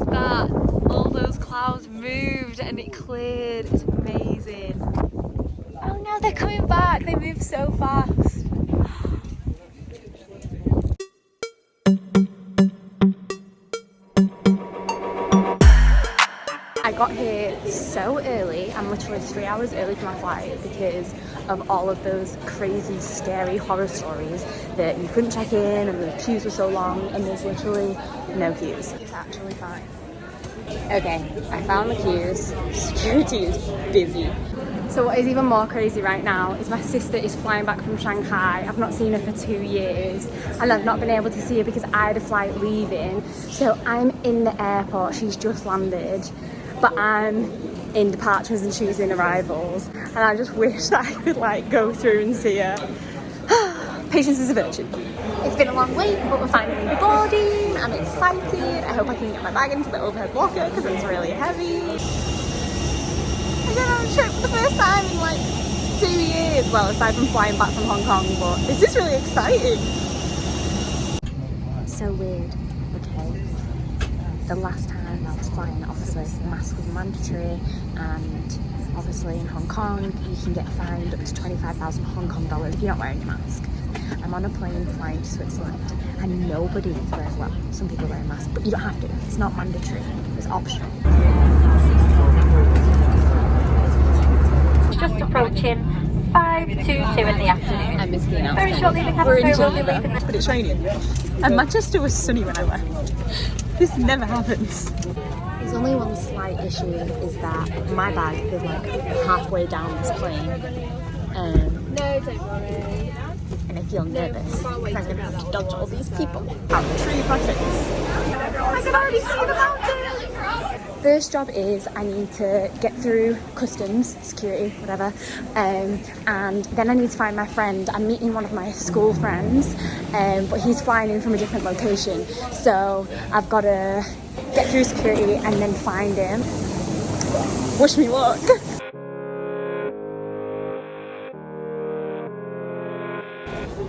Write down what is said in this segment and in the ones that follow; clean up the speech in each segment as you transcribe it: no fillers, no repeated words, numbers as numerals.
that. All those clouds moved and it cleared. It's amazing. Oh no, they're coming back. They move so fast. I got here so early. I'm literally 3 hours early for my flight because of all of those crazy, scary horror stories that you couldn't check in and the queues were so long and there's literally no queues. It's actually fine. Okay, I found the queues. Security is busy. So what is even more crazy right now is my sister is flying back from Shanghai. I've not seen her for 2 years and I've not been able to see her because I had a flight leaving. So I'm in the airport, she's just landed, but I'm in departures and she's in arrivals. And I just wish that I could like go through and see her. Patience is a virtue. It's been a long wait, but we're finally boarding. I'm excited. I hope I can get my bag into the overhead locker because it's really heavy. I'm going on a trip for the first time in like 2 years. Well, aside from flying back from Hong Kong, but this is really exciting. So weird. Okay. The last time I was flying, obviously the mask was mandatory, and obviously in Hong Kong you can get fined up to 25,000 Hong Kong dollars if you're not wearing your mask. I'm on a plane flying to Switzerland and nobody is wearing, well, some people wear a mask, but you don't have to. It's not mandatory, it's optional. Just approaching 5:22 in the afternoon. I missed the announcement. Very shortly the cabin crew will be leaving. But it's raining. And Manchester was sunny when I left. This never happens. There's only one slight issue, is that my bag is like halfway down this plane. No, don't worry. And I feel nervous. I'm going to have to dodge all these people. Tree buttons. I can already see the mountains. First job is I need to get through customs, security, whatever, and then I need to find my friend. I'm meeting one of my school friends, but he's flying in from a different location, so I've got to get through security and then find him. Wish me luck.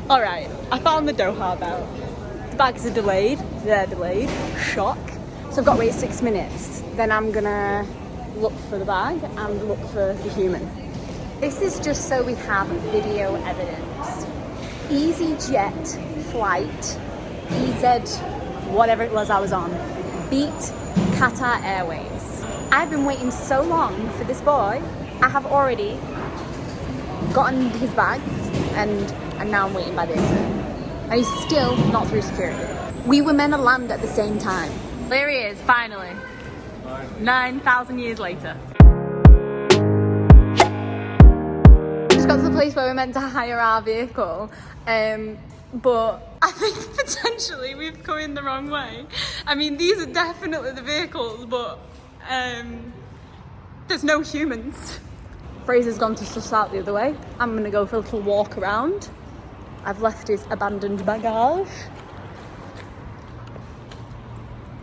Alright, I found the Doha belt. The bags are delayed, they're delayed, shock. So I've got to wait 6 minutes. Then I'm gonna look for the bag and look for the human. This is just so we have video evidence. EasyJet flight, EZ, whatever it was I was on, beat Qatar Airways. I've been waiting so long for this boy. I have already gotten his bags and now I'm waiting by the exit. And he's still not through security. We were meant to land at the same time. There he is, finally. 9,000 years later. Just got to the place where we're meant to hire our vehicle, but I think potentially we've come in the wrong way. I mean, these are definitely the vehicles, but there's no humans. Fraser's gone to suss out the other way. I'm gonna go for a little walk around. I've left his abandoned bagage.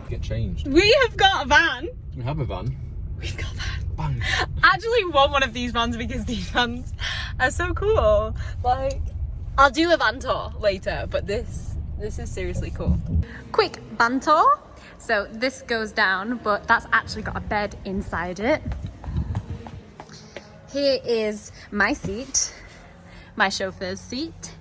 Get changed. We have got a van. We have a van. We've got a van. Bang. I actually want one of these vans because these vans are so cool. Like, I'll do a van tour later, but this is seriously cool. Quick van tour. So this goes down, but that's actually got a bed inside it. Here is my seat, my chauffeur's seat.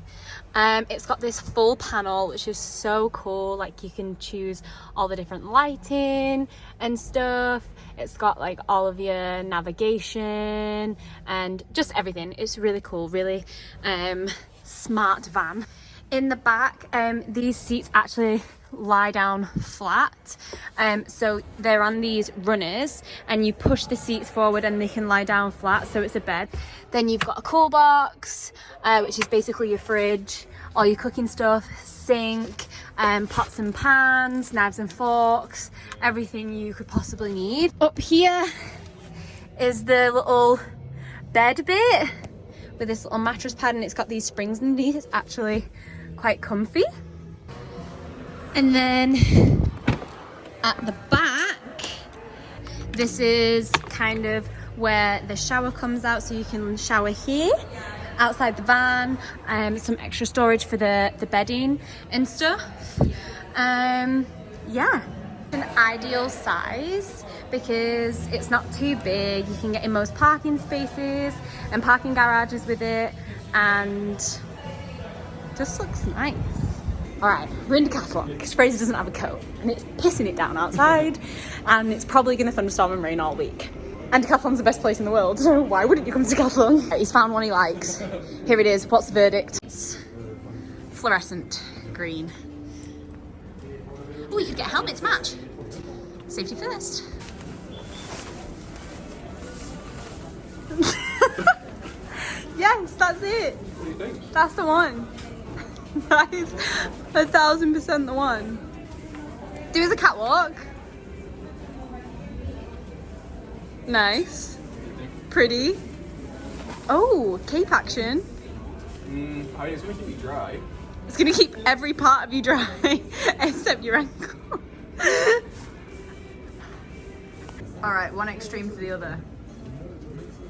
It's got this full panel, which is so cool. Like, you can choose all the different lighting and stuff. It's got like all of your navigation and just everything. It's really cool, really smart van. In the back, these seats actually lie down flat, so they're on these runners and you push the seats forward and they can lie down flat, so it's a bed. Then you've got a cool box, which is basically your fridge, all your cooking stuff, sink, pots and pans, knives and forks, everything you could possibly need. Up here is the little bed bit with this little mattress pad, and it's got these springs underneath. It's actually quite comfy. And then at the back, this is kind of where the shower comes out, so you can shower here outside the van. Some extra storage for the bedding and stuff. Yeah, An ideal size because it's not too big. You can get in most parking spaces and parking garages with it, and just looks nice. All right, we're in Decathlon because Fraser doesn't have a coat and it's pissing it down outside, and it's probably going to thunderstorm and rain all week. And Decathlon's the best place in the world, so why wouldn't you come to Decathlon? He's found one he likes. Here it is. What's the verdict? It's fluorescent green. Oh, you could get a helmet to match. Safety first. Yes, that's it. What do you think? That's the one. That is 1000% the one. Do as a catwalk. Nice. Pretty. Oh, cape action. I mean, it's going to keep you dry. It's gonna keep every part of you dry except your ankle. Alright, one extreme to the other.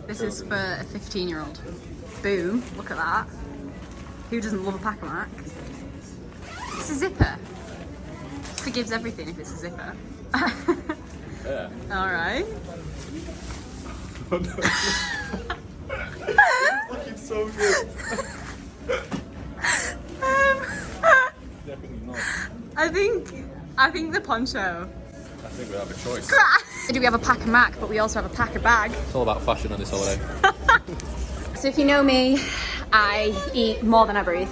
This is for a 15-year-old. Boom, look at that. Who doesn't love a pack of Mac? It's a zipper. Forgives everything if it's a zipper. Yeah. Alright. It's so good. Definitely not. I think the poncho. I think we have a choice. Do we have a pack of Mac, but we also have a pack of bag. It's all about fashion on this holiday. So if you know me, I eat more than I breathe,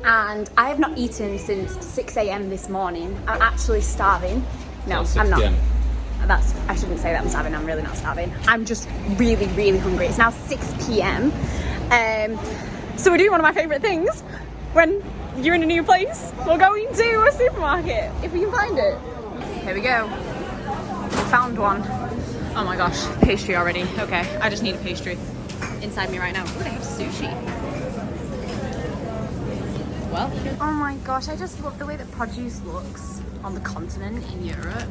and I have not eaten since 6 a.m. this morning. I'm actually starving. No, I'm not. I shouldn't say that I'm starving. I'm really not starving. I'm just really, really hungry. It's now 6 p.m. So we're doing one of my favourite things when you're in a new place. We're going to a supermarket if we can find it. Here we go. Found one. Oh my gosh, pastry already. Okay, I just need a pastry inside me right now. Oh, they have sushi. Well, oh my gosh, I just love the way that produce looks on the continent in Europe.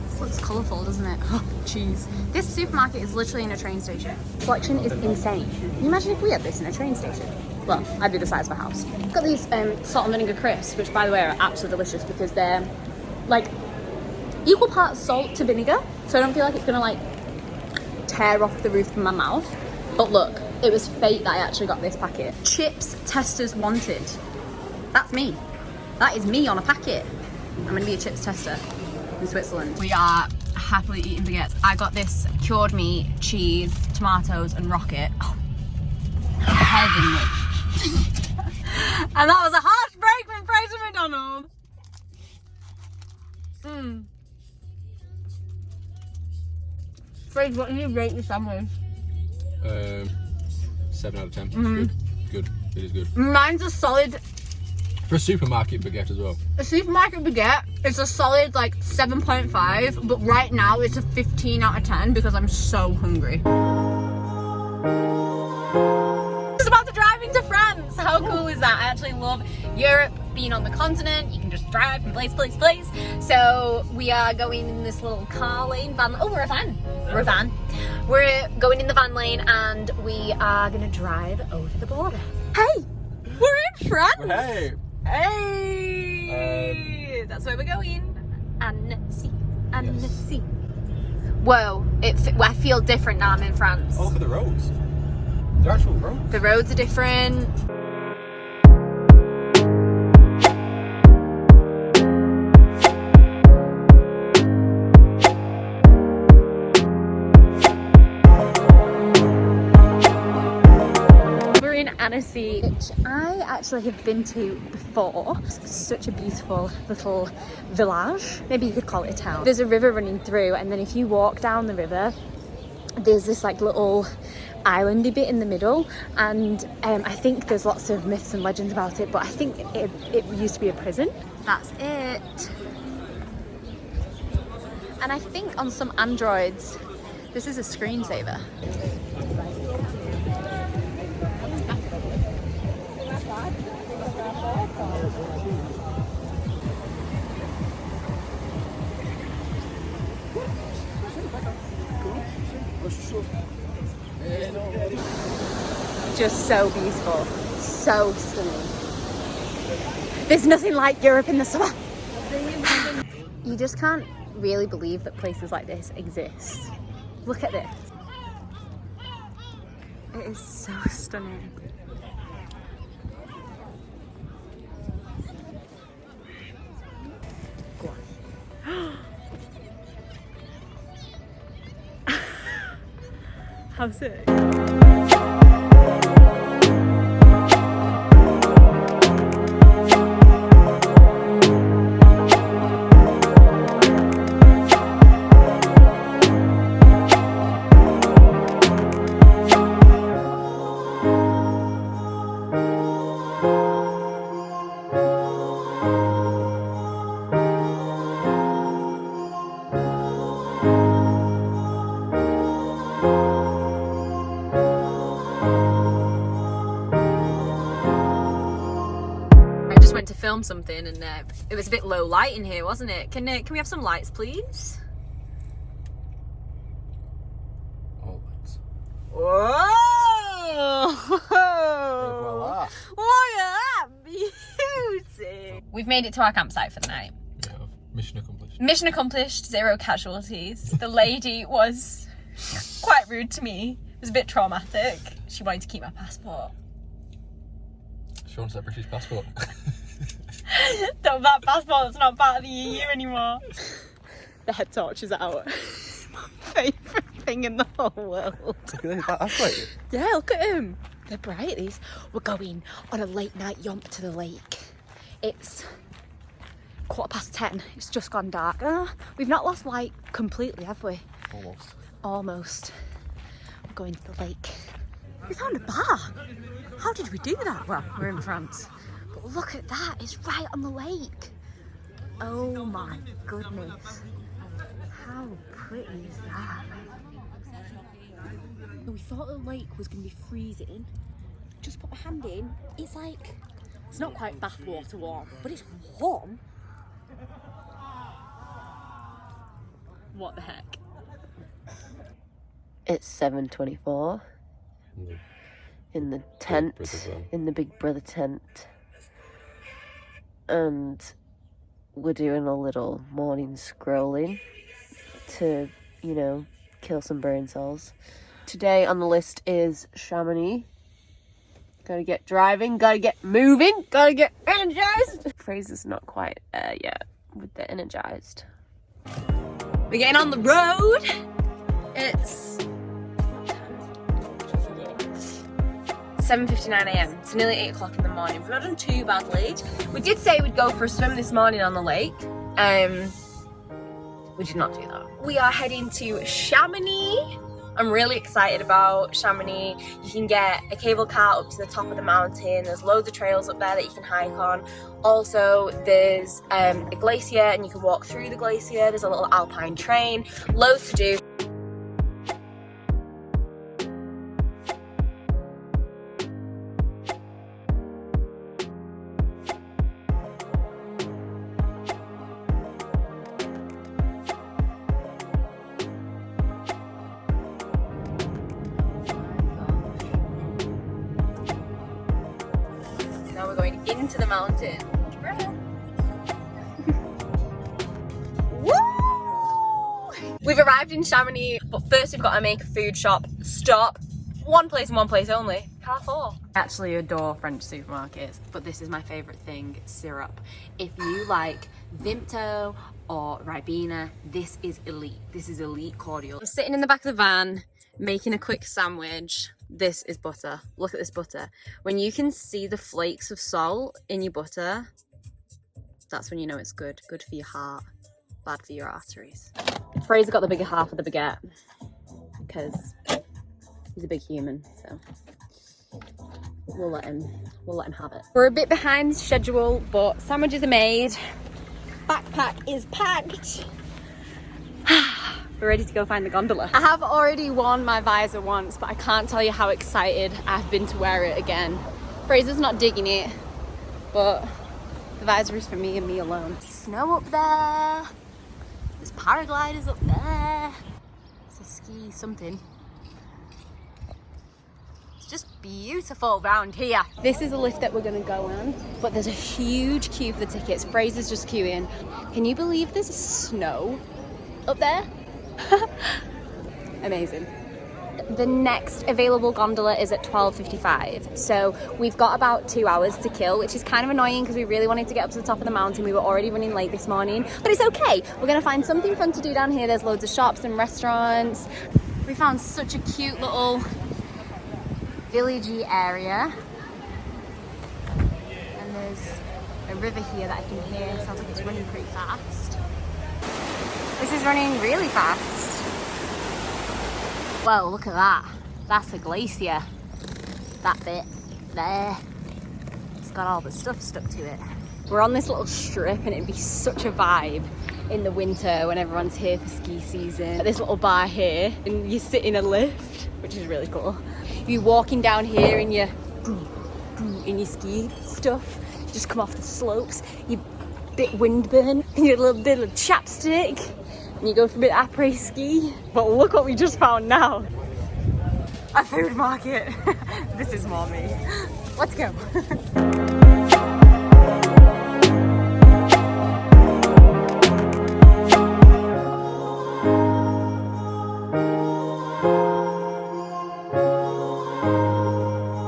This looks colourful, doesn't it? Oh, jeez. This supermarket is literally in a train station. Selection is insane. Can you imagine if we had this in a train station? Well, I'd be the size of a house. I've got these salt and vinegar crisps, which by the way are absolutely delicious because they're like equal parts salt to vinegar, so I don't feel like it's gonna like tear off the roof of my mouth. But look, it was fate that I actually got this packet. Chips testers wanted. That's me. That is me on a packet. I'm gonna be a chips tester in Switzerland. We are happily eating baguettes. I got this cured meat, cheese, tomatoes, and rocket. Oh, heavenly. And that was a harsh break from Fraser McDonald. Fraser, what do you rate your sandwich? 7 out of 10. It's good. It is good. Mine's a solid. For a supermarket baguette as well. A supermarket baguette is a solid like 7.5, but right now it's a 15 out of 10 because I'm so hungry. Just about to drive into France. How cool is that? I actually love Europe, being on the continent. You can just drive from place to place to place. So we are going in this little car lane, van. Oh, we're a van. We're a van. We're going in the van lane and we are gonna drive over the border. Hey, we're in France. Hey! Hey! That's where we're going. Annecy. Annecy. Whoa, I feel different now I'm in France. Oh, look at the roads. They're actual roads. The roads are different. Annecy, which I actually have been to before. It's such a beautiful little village. Maybe you could call it a town. There's a river running through, and then if you walk down the river, there's this like little islandy bit in the middle, and I think there's lots of myths and legends about it, but I think it used to be a prison. That's it. And I think on some Androids, this is a screensaver. Just so beautiful, so stunning. There's nothing like Europe in the summer. You just can't really believe that places like this exist. Look at this. It is so stunning. Go on. How sick. Went to film something and it was a bit low light in here, wasn't it? Can we have some lights, please? All lights. Whoa! Voila. Look at that beauty! We've made it to our campsite for the night. Yeah, mission accomplished. Mission accomplished, 0 casualties. The lady was quite rude to me. It was a bit traumatic. She wanted to keep my passport. She wants that British passport. That passport's not part of the EU anymore. The head torch is out. My favourite thing in the whole world. Look at this, that's like... Yeah, look at them. They're bright, these. We're going on a late night yomp to the lake. It's 10:15. It's just gone dark. We've not lost light completely, have we? Almost. Almost. We're going to the lake. We found a bar. How did we do that? Well, we're in France. But look at that, it's right on the lake. Oh my goodness. How pretty is that? We thought the lake was going to be freezing. Just put my hand in. It's like, it's not quite bathwater warm, but it's warm. What the heck? It's 7:24. In the tent, in the Big Brother tent, and we're doing a little morning scrolling to, you know, kill some brain cells. Today on the list is Chamonix. Gotta get driving, gotta get moving, gotta get energized. Fraser's not quite there yet with the energized. We're getting on the road. It's 7:59 a.m. It's nearly 8 o'clock in the morning. We've not done too badly. We did say we'd go for a swim this morning on the lake. We did not do that. We are heading to Chamonix. I'm really excited about Chamonix. You can get a cable car up to the top of the mountain. There's loads of trails up there that you can hike on. Also, there's a glacier and you can walk through the glacier. There's a little alpine train. Loads to do. Now we're going into the mountain. Woo! We've arrived in Chamonix, but first we've got to make a food shop stop. One place and one place only. Carrefour. I actually adore French supermarkets, but this is my favourite thing, syrup. If you like Vimto or Ribena, this is elite. This is elite cordial. I'm sitting in the back of the van, making a quick sandwich. This is butter. Look at this butter. When you can see the flakes of salt in your butter, that's when you know it's good. Good for your heart, bad for your arteries. Fraser got the bigger half of the baguette because he's a big human, so we'll let him have it. We're a bit behind schedule, but sandwiches are made. Backpack is packed. We're ready to go find the gondola. I have already worn my visor once, but I can't tell you how excited I've been to wear it again. Fraser's not digging it, but the visor is for me and me alone. Snow up there. There's paragliders up there. It's a ski something. It's just beautiful round here. This is a lift that we're gonna go on, but there's a huge queue for the tickets. Fraser's just queuing. Can you believe there's snow up there? Amazing. The next available gondola is at 12:55, so we've got about 2 hours to kill, which is kind of annoying because we really wanted to get up to the top of the mountain. We were already running late this morning, but it's okay. We're gonna find something fun to do down here. There's loads of shops and restaurants. We found such a cute little villagey area, and there's a river here that I can hear. Sounds like it's running pretty fast. This is running really fast. Well, look at that. That's a glacier. That bit there. It's got all the stuff stuck to it. We're on this little strip and it'd be such a vibe in the winter when everyone's here for ski season. This little bar here, and you sit in a lift, which is really cool. You're walking down here in your ski stuff. You just come off the slopes, you bit windburn, and your little bit of chapstick. And you go for a bit of après ski. But look what we just found now. A food market. This is more me. Let's go.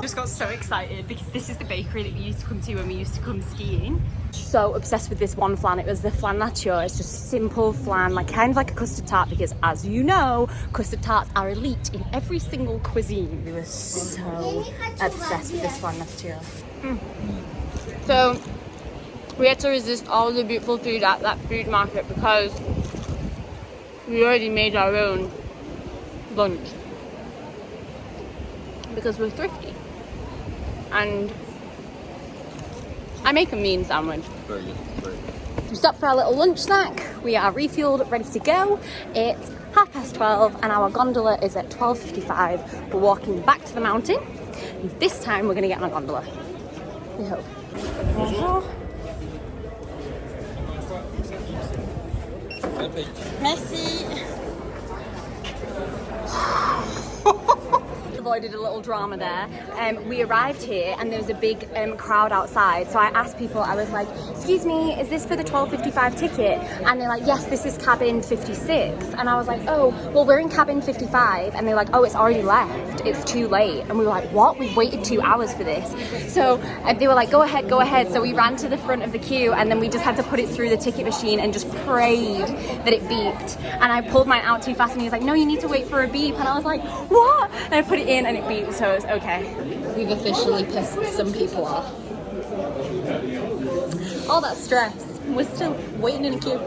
Just got so excited because this is the bakery that we used to come to when we used to come skiing. So obsessed with this one flan. It was the flan nature. It's just simple flan, like kind of like a custard tart, because as you know, custard tarts are elite in every single cuisine. We were so obsessed with this flan nature. So we had to resist all the beautiful food at that food market because we already made our own lunch because we're thrifty. And I make a mean sandwich. Very good, very good. We stopped for our little lunch snack. We are refueled, ready to go. It's 12:30 and our gondola is at 12:55. We're walking back to the mountain. And this time we're gonna get on a gondola. We hope. Bonjour. Merci. Avoided a little drama there. We arrived here and there was a big crowd outside, so I asked people, I was like, excuse me, is this for the 12:55 ticket? And they're like, yes, this is cabin 56. And I was like, oh, well, we're in cabin 55. And they're like, oh, it's already left, it's too late. And we were like, what? We've waited 2 hours for this. So they were like, go ahead, go ahead. So we ran to the front of the queue and then we just had to put it through the ticket machine and just prayed that it beeped. And I pulled mine out too fast and he was like, no, you need to wait for a beep. And I was like, what? And I put it in and it beeped, so it's okay. We've officially pissed some people off. All that stress, we're still waiting in a queue.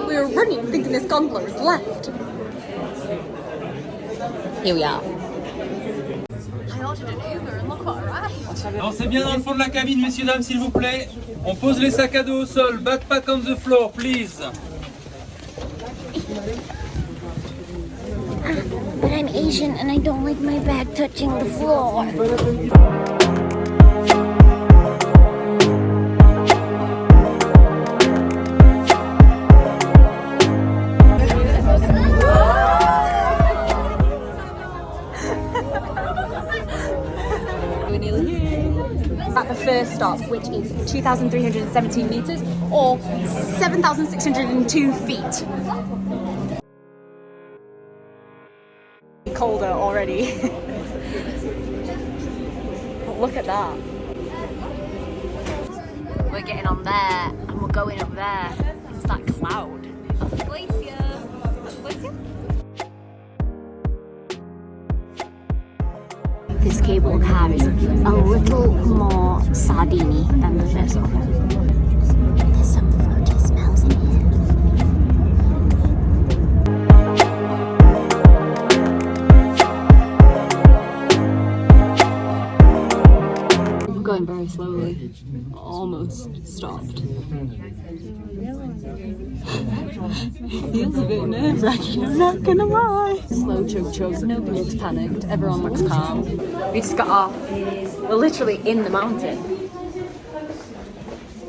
We were running thinking this gondola was left. Here we are. I ordered an Uber and look what arrived. Avancez bien dans le fond de la cabine, messieurs, dames, s'il vous plaît. On pose les sacs à dos au sol. Backpack on the floor, please. But I'm Asian and I don't like my bag touching the floor. We're nearly here. At the first stop, which is 2,317 meters or 7,602 feet. Colder already. But look at that. We're getting on there and we're going up there. It's that cloud. That's the glacier. That's the glacier. This cable car is a little more sardine than the first one. There's some fruity smells in here. Going very slowly, almost stopped. Feels a bit nerve-wracking, I'm not gonna lie. Slow chug, nobody looks panicked, everyone looks calm. We just got off, we're literally in the mountain.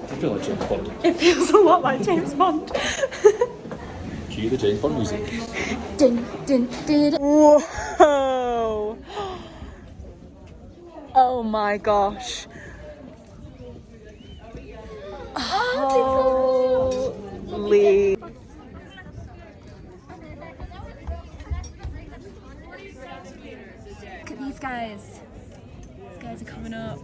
I feel like James Bond. It feels a lot like James Bond. Cue the James Bond music. Dun, dun, dun, dun. Whoa! Oh my gosh. Holy. Look at these guys. These guys are coming up.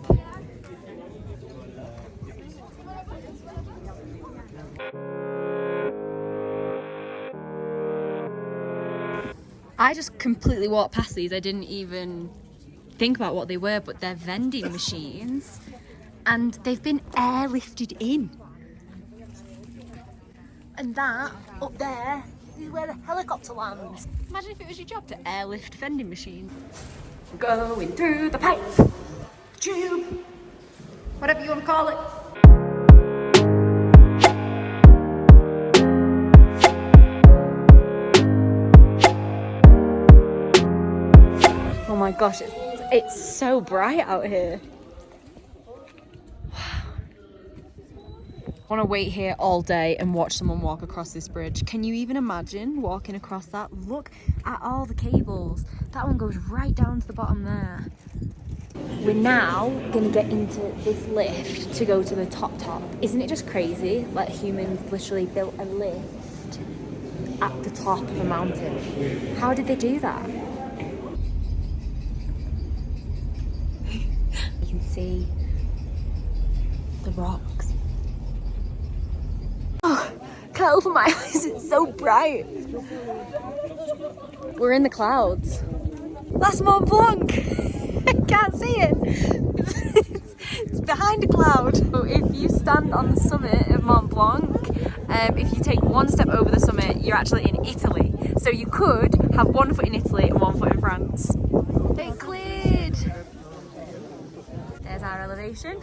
I just completely walked past these. I didn't even think about what they were, but they're vending machines and they've been airlifted in. And that up there is where the helicopter lands. Imagine if it was your job to airlift vending machines. Going through the pipe, tube, whatever you want to call it. Oh my gosh, it's so bright out here. I want to wait here all day and watch someone walk across this bridge. Can you even imagine walking across that? Look at all the cables. That one goes right down to the bottom there. We're now going to get into this lift to go to the top. Isn't it just crazy? Like humans literally built a lift at the top of a mountain. How did they do that? You can see the rocks. Oh, can't open my eyes, it's so bright. We're in the clouds. That's Mont Blanc. I can't see it. It's behind a cloud. So if you stand on the summit of Mont Blanc, if you take one step over the summit, you're actually in Italy. So you could have 1 foot in Italy and 1 foot in France. They cleared. There's our elevation.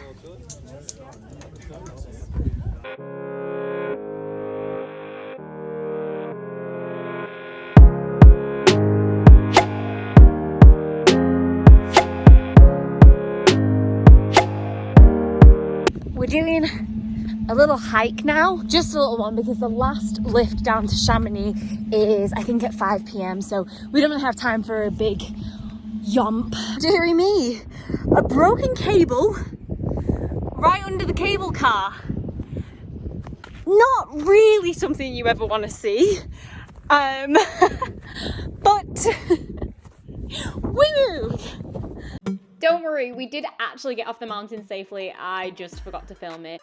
We're doing a little hike now, just a little one, because the last lift down to Chamonix is, I think, at 5 p.m. So we don't really have time for a big yomp. Dearie me, a broken cable right under the cable car. Not really something you ever want to see, but we move. Don't worry, we did actually get off the mountain safely. I just forgot to film it.